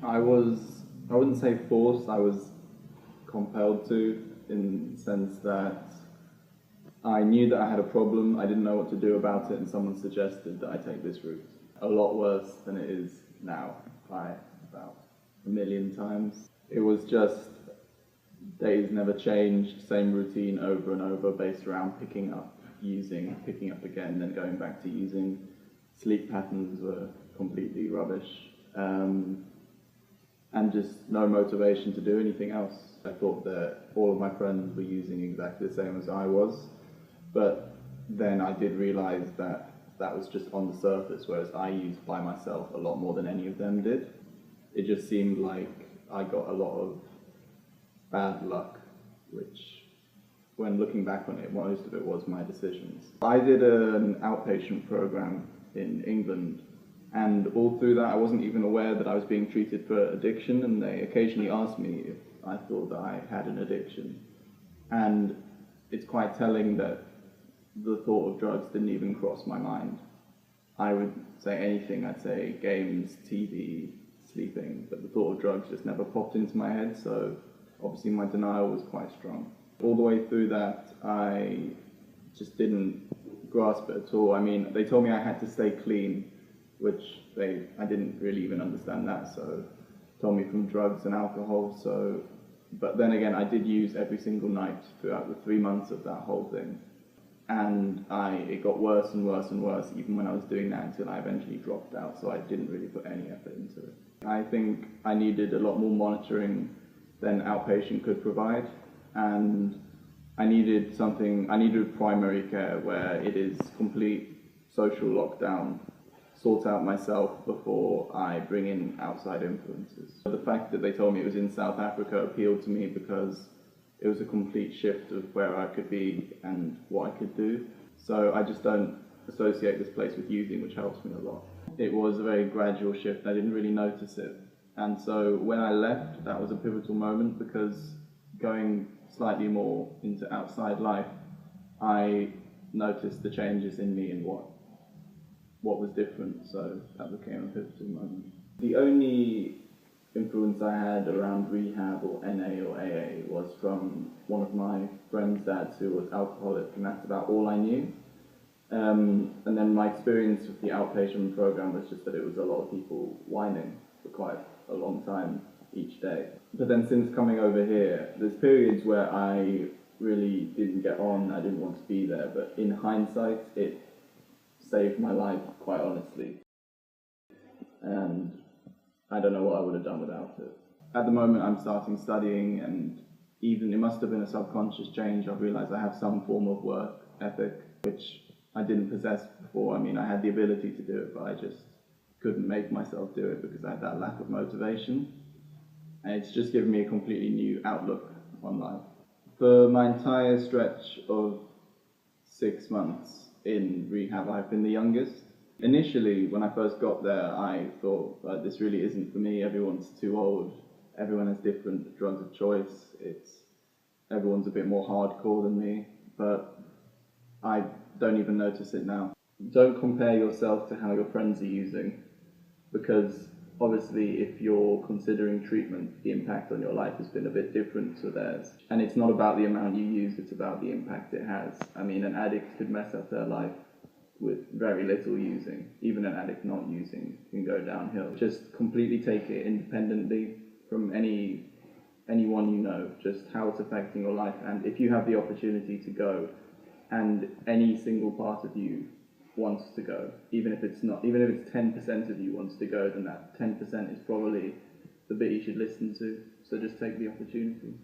I wouldn't say forced, I was compelled to, in the sense that I knew that I had a problem, I didn't know what to do about it, and someone suggested that I take this route. A lot worse than it is now, by about 1,000,000 times. It was just days never changed, same routine over and over, based around picking up, using, picking up again, then going back to using. Sleep patterns were completely rubbish, and just no motivation to do anything else. I thought that all of my friends were using exactly the same as I was, but then I did realize that that was just on the surface, whereas I used by myself a lot more than any of them did. It just seemed like I got a lot of bad luck, which, when looking back on it, most of it was my decisions. I did an outpatient program in England, and all through that I wasn't even aware that I was being treated for addiction, and they occasionally asked me if I thought that I had an addiction. And it's quite telling that the thought of drugs didn't even cross my mind. I would say anything, I'd say games, TV, sleeping, but the thought of drugs just never popped into my head, so obviously my denial was quite strong. All the way through that, I just didn't grasp it at all. I mean, they told me I had to stay clean, which I didn't really even understand that, so told me from drugs and alcohol, so, but then again, I did use every single night throughout the 3 months of that whole thing. And it got worse and worse and worse, even when I was doing that, until I eventually dropped out, so I didn't really put any effort into it. I think I needed a lot more monitoring than outpatient could provide, and I needed primary care where it is complete social lockdown, sort out myself before I bring in outside influences. The fact that they told me it was in South Africa appealed to me because it was a complete shift of where I could be and what I could do. So I just don't associate this place with using, which helps me a lot. It was a very gradual shift, I didn't really notice it. And so when I left, that was a pivotal moment, because going slightly more into outside life, I noticed the changes in me and what was different, so that became a pivotal moment. The only influence I had around rehab or NA or AA was from one of my friend's dads who was alcoholic, and that's about all I knew. And then my experience with the outpatient program was just that it was a lot of people whining for quite a long time each day. But then since coming over here, there's periods where I really didn't get on, I didn't want to be there, but in hindsight, it saved my life, quite honestly. And I don't know what I would have done without it. At the moment I'm starting studying, and even it must have been a subconscious change. I've realised I have some form of work ethic, which I didn't possess before. I mean, I had the ability to do it, but I just couldn't make myself do it because I had that lack of motivation. And it's just given me a completely new outlook on life. For my entire stretch of 6 months in rehab, I've been the youngest. Initially, when I first got there, I thought, this really isn't for me, everyone's too old, everyone has different drugs of choice, everyone's a bit more hardcore than me, but I don't even notice it now. Don't compare yourself to how your friends are using, because obviously if you're considering treatment, the impact on your life has been a bit different to theirs. And it's not about the amount you use, it's about the impact it has. I mean, an addict could mess up their life with very little using. Even an addict not using can go downhill. Just completely take it independently from anyone you know, just how it's affecting your life. And if you have the opportunity to go, and any single part of you wants to go, even if it's 10% of you wants to go, then that 10% is probably the bit you should listen to. So just take the opportunity.